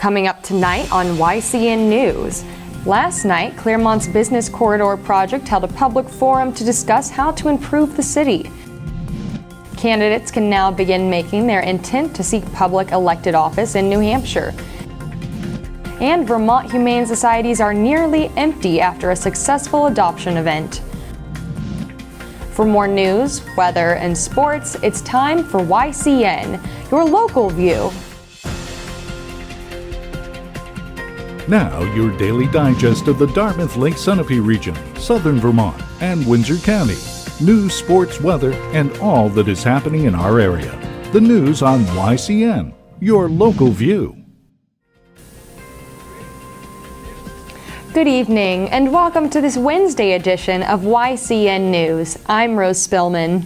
Coming up tonight on YCN News. Last night, Clearmont's Business Corridor project held a public forum to discuss how to improve the city. Candidates can now begin making their intent to seek public elected office in New Hampshire. And Vermont Humane Societies are nearly empty after a successful adoption event. For more news, weather, and sports, it's time for YCN, your local view. Now, your daily digest of the Dartmouth-Lake Sunapee region, southern Vermont, and Windsor County. News, sports, weather, and all that is happening in our area. The news on YCN, your local view. Good evening, and welcome to this Wednesday edition of YCN News. I'm Rose Spillman.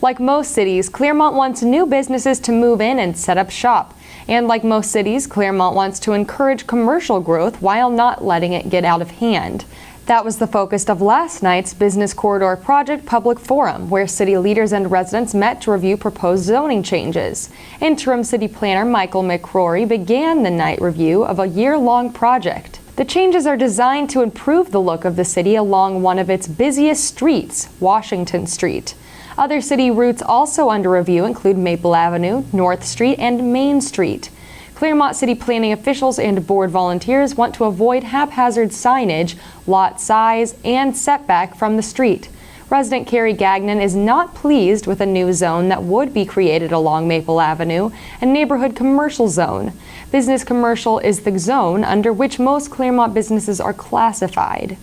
Like most cities, Clearmont wants new businesses to move in and set up shop. And like most cities, Clearmont wants to encourage commercial growth while not letting it get out of hand. That was the focus of last night's Business Corridor Project Public Forum, where city leaders and residents met to review proposed zoning changes. Interim City Planner Michael McCrory began the night review of a year-long project. The changes are designed to improve the look of the city along one of its busiest streets, Washington Street. Other city routes also under review include Maple Avenue, North Street, and Main Street. Clearmont City Planning officials and board volunteers want to avoid haphazard signage, lot size, and setback from the street. Resident Carrie Gagnon is not pleased with a new zone that would be created along Maple Avenue, a neighborhood commercial zone. Business commercial is the zone under which most Clearmont businesses are classified.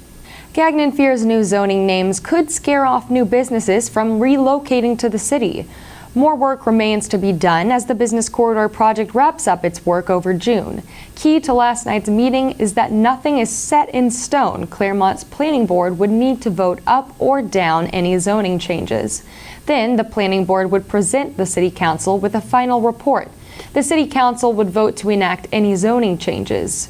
Gagnon fears new zoning names could scare off new businesses from relocating to the city. More work remains to be done as the Business Corridor project wraps up its work over June. Key to last night's meeting is that nothing is set in stone. Clearmont's planning board would need to vote up or down any zoning changes. Then the planning board would present the city council with a final report. The city council would vote to enact any zoning changes.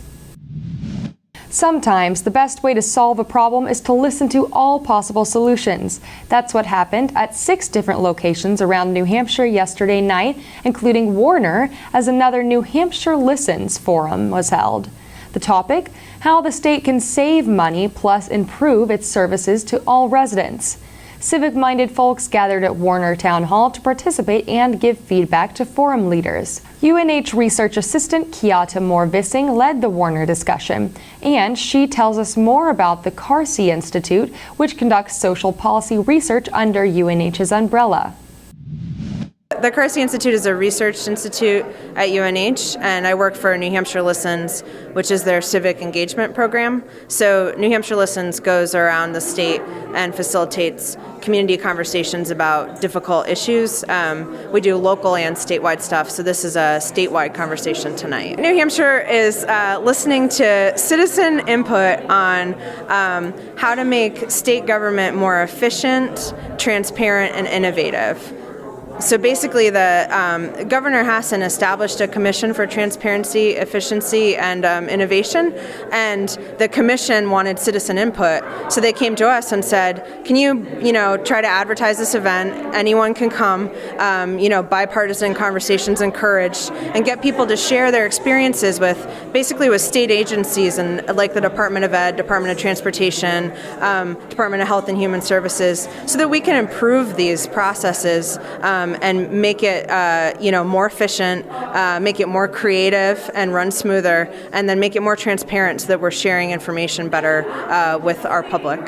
Sometimes the best way to solve a problem is to listen to all possible solutions. That's what happened at 6 different locations around New Hampshire yesterday night, including Warner, as another New Hampshire Listens forum was held. The topic: how the state can save money plus improve its services to all residents. Civic-minded folks gathered at Warner Town Hall to participate and give feedback to forum leaders. UNH Research Assistant Kiata Moore-Vissing led the Warner discussion, and she tells us more about the Carsey Institute, which conducts social policy research under UNH's umbrella. The Carsey Institute is a research institute at UNH, and I work for New Hampshire Listens, which is their civic engagement program. So New Hampshire Listens goes around the state and facilitates community conversations about difficult issues. We do local and statewide stuff, so this is a statewide conversation tonight. New Hampshire is listening to citizen input on how to make state government more efficient, transparent, and innovative. So basically, the Governor Hassan established a commission for transparency, efficiency, and innovation, and the commission wanted citizen input. So they came to us and said, "Can you try to advertise this event? Anyone can come. Bipartisan conversations encouraged, and get people to share their experiences with state agencies and like the Department of Ed, Department of Transportation, Department of Health and Human Services, so that we can improve these processes." And make it more efficient, make it more creative and run smoother, and then make it more transparent so that we're sharing information better with our public.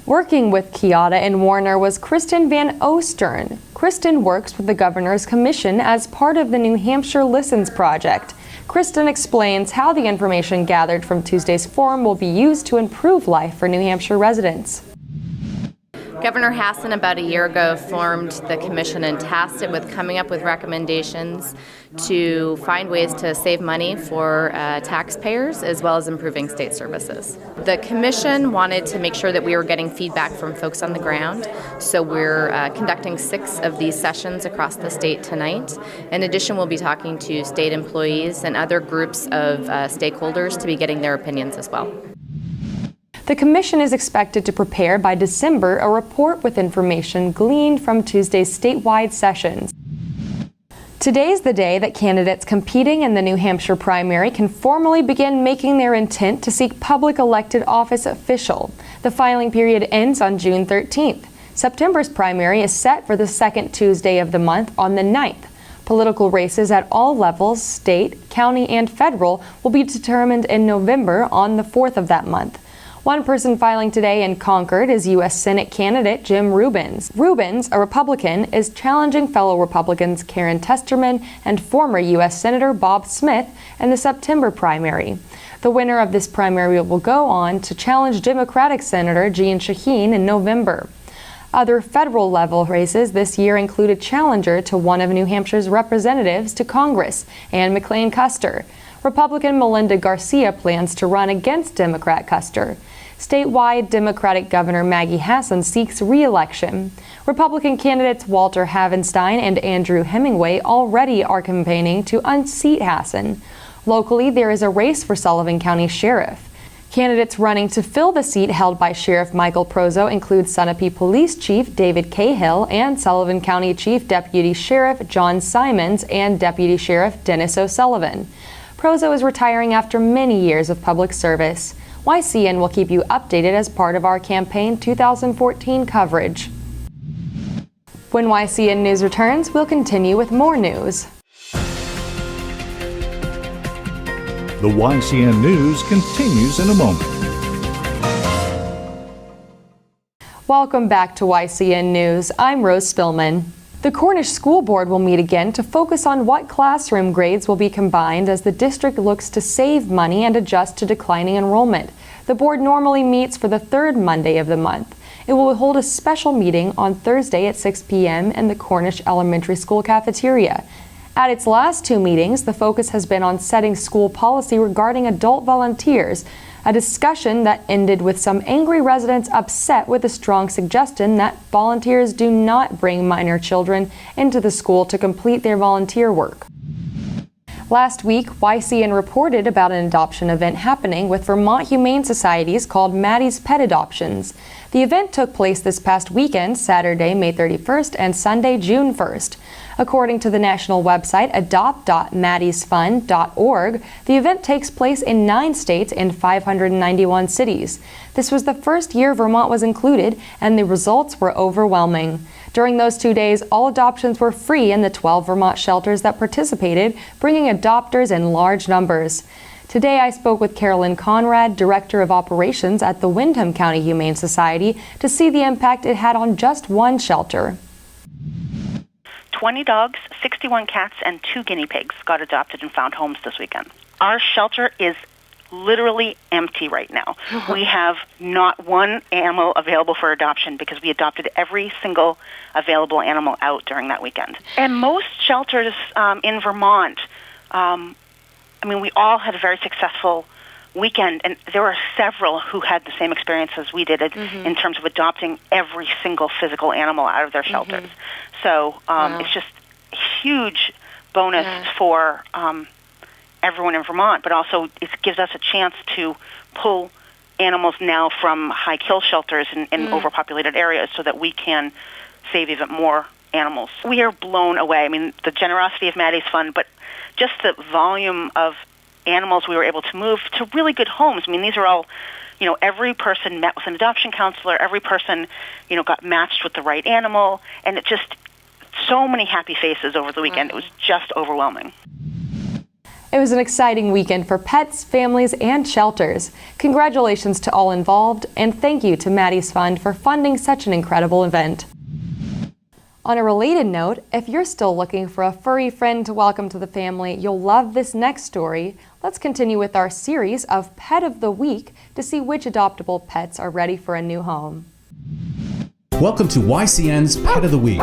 Working with Kiata and Warner was Kristen Van Ostern. Kristen works with the Governor's Commission as part of the New Hampshire Listens project. Kristen explains how the information gathered from Tuesday's forum will be used to improve life for New Hampshire residents. Governor Hassan about a year ago formed the commission and tasked it with coming up with recommendations to find ways to save money for taxpayers as well as improving state services. The commission wanted to make sure that we were getting feedback from folks on the ground, so we're conducting 6 of these sessions across the state tonight. In addition, we'll be talking to state employees and other groups of stakeholders to be getting their opinions as well. The Commission is expected to prepare by December a report with information gleaned from Tuesday's statewide sessions. Today's the day that candidates competing in the New Hampshire primary can formally begin making their intent to seek public elected office official. The filing period ends on June 13th. September's primary is set for the second Tuesday of the month on the 9th. Political races at all levels, state, county, and federal, will be determined in November on the 4th of that month. One person filing today in Concord is U.S. Senate candidate Jim Rubens. Rubens, a Republican, is challenging fellow Republicans Karen Testerman and former U.S. Senator Bob Smith in the September primary. The winner of this primary will go on to challenge Democratic Senator Jeanne Shaheen in November. Other federal level races this year include a challenger to one of New Hampshire's representatives to Congress, Ann McLean Custer. Republican Melinda Garcia plans to run against Democrat Custer. Statewide, Democratic Governor Maggie Hassan seeks re-election. Republican candidates Walter Havenstein and Andrew Hemingway already are campaigning to unseat Hassan. Locally, there is a race for Sullivan County Sheriff. Candidates running to fill the seat held by Sheriff Michael Prozo include Sunapee Police Chief David Cahill and Sullivan County Chief Deputy Sheriff John Simons and Deputy Sheriff Dennis O'Sullivan. Prozo is retiring after many years of public service. YCN will keep you updated as part of our campaign 2014 coverage. When YCN News returns, we'll continue with more news. The YCN News continues in a moment. Welcome back to YCN News. I'm Rose Spillman. The Cornish School Board will meet again to focus on what classroom grades will be combined as the district looks to save money and adjust to declining enrollment. The board normally meets for the third Monday of the month. It will hold a special meeting on Thursday at 6 p.m. in the Cornish Elementary School cafeteria. At its last two meetings, the focus has been on setting school policy regarding adult volunteers, a discussion that ended with some angry residents upset with a strong suggestion that volunteers do not bring minor children into the school to complete their volunteer work. Last week, YCN reported about an adoption event happening with Vermont Humane Societies called Maddie's Pet Adoptions. The event took place this past weekend, Saturday, May 31st and Sunday, June 1st. According to the national website adopt.maddiesfund.org, the event takes place in 9 states and 591 cities. This was the first year Vermont was included, and the results were overwhelming. During those 2 days, all adoptions were free in the 12 Vermont shelters that participated, bringing adopters in large numbers. Today, I spoke with Carolyn Conrad, Director of Operations at the Windham County Humane Society, to see the impact it had on just one shelter. 20 dogs, 61 cats, and 2 guinea pigs got adopted and found homes this weekend. Our shelter is literally empty right now. We have not one animal available for adoption because we adopted every single available animal out during that weekend. And most shelters in Vermont, we all had a very successful weekend, and there were several who had the same experience as we did in terms of adopting every single physical animal out of their shelters. So it's just a huge bonus for everyone in Vermont, but also it gives us a chance to pull animals now from high kill shelters in overpopulated areas so that we can save even more animals. We are blown away. I mean, the generosity of Maddie's Fund, but just the volume of animals we were able to move to really good homes. I mean, these are all, every person met with an adoption counselor, every person, got matched with the right animal, and it just, so many happy faces over the weekend. It was just overwhelming. It was an exciting weekend for pets, families, and shelters. Congratulations to all involved, and thank you to Maddie's Fund for funding such an incredible event. On a related note, if you're still looking for a furry friend to welcome to the family, you'll love this next story. Let's continue with our series of Pet of the Week to see which adoptable pets are ready for a new home. Welcome to YCN's Pet of the Week.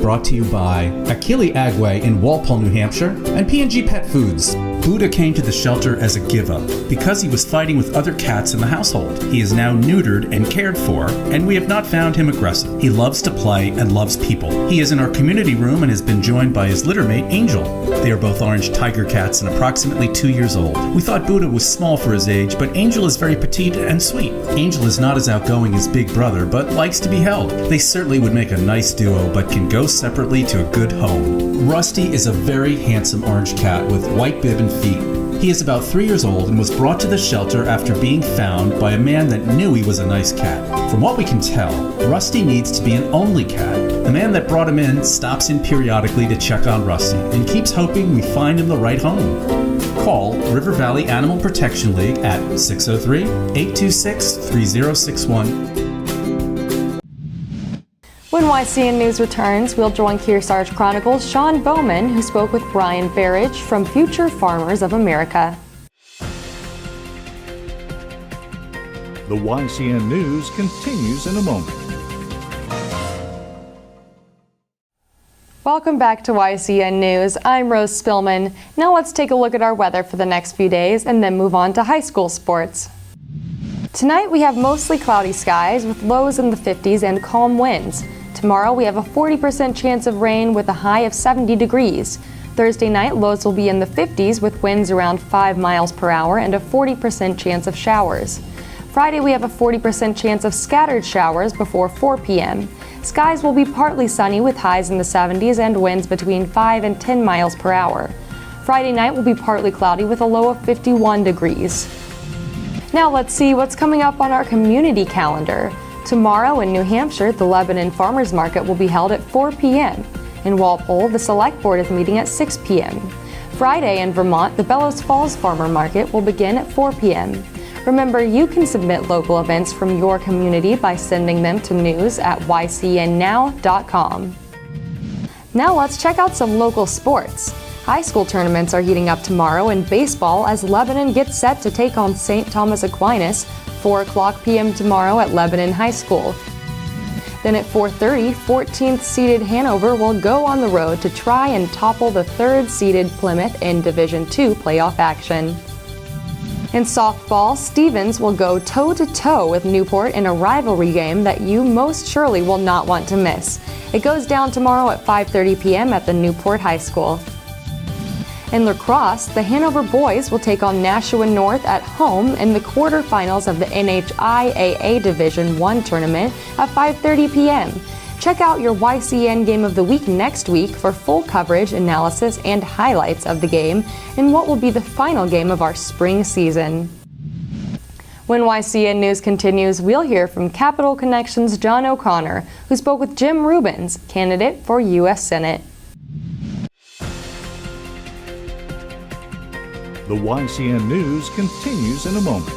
Brought to you by Achille Agway in Walpole, New Hampshire, and P&G Pet Foods. Buddha came to the shelter as a give-up because he was fighting with other cats in the household. He is now neutered and cared for, and we have not found him aggressive. He loves to play and loves people. He is in our community room and has been joined by his littermate, Angel. They are both orange tiger cats and approximately 2 years old. We thought Buddha was small for his age, but Angel is very petite and sweet. Angel is not as outgoing as Big Brother, but likes to be held. They certainly would make a nice duo, but can go separately to a good home. Rusty is a very handsome orange cat with white bib and feet. He is about 3 years old and was brought to the shelter after being found by a man that knew he was a nice cat. From what we can tell, Rusty needs to be an only cat. The man that brought him in stops in periodically to check on Rusty and keeps hoping we find him the right home. Call River Valley Animal Protection League at 603-826-3061. When YCN News returns, we'll join Kearsarge Chronicles' Sean Bowman, who spoke with Brian Barrage from Future Farmers of America. The YCN News continues in a moment. Welcome back to YCN News. I'm Rose Spillman. Now let's take a look at our weather for the next few days and then move on to high school sports. Tonight we have mostly cloudy skies with lows in the 50s and calm winds. Tomorrow we have a 40% chance of rain with a high of 70 degrees. Thursday night lows will be in the 50s with winds around 5 miles per hour and a 40% chance of showers. Friday we have a 40% chance of scattered showers before 4 p.m. Skies will be partly sunny with highs in the 70s and winds between 5 and 10 miles per hour. Friday night will be partly cloudy with a low of 51 degrees. Now let's see what's coming up on our community calendar. Tomorrow in New Hampshire, the Lebanon Farmers Market will be held at 4 p.m. In Walpole, the Select Board is meeting at 6 p.m. Friday in Vermont, the Bellows Falls Farmer Market will begin at 4 p.m. Remember, you can submit local events from your community by sending them to news@ycnnow.com. Now let's check out some local sports. High school tournaments are heating up tomorrow in baseball as Lebanon gets set to take on St. Thomas Aquinas, 4 o'clock p.m. tomorrow at Lebanon High School. Then at 4:30, 14th seeded Hanover will go on the road to try and topple the 3rd seeded Plymouth in Division II playoff action. In softball, Stevens will go toe-to-toe with Newport in a rivalry game that you most surely will not want to miss. It goes down tomorrow at 5:30 p.m. at the Newport High School. In lacrosse, the Hanover boys will take on Nashua North at home in the quarterfinals of the NHIAA Division I tournament at 5:30 p.m. Check out your YCN Game of the Week next week for full coverage, analysis, and highlights of the game in what will be the final game of our spring season. When YCN News continues, we'll hear from Capital Connections' John O'Connor, who spoke with Jim Rubens, candidate for U.S. Senate. The YCN News continues in a moment.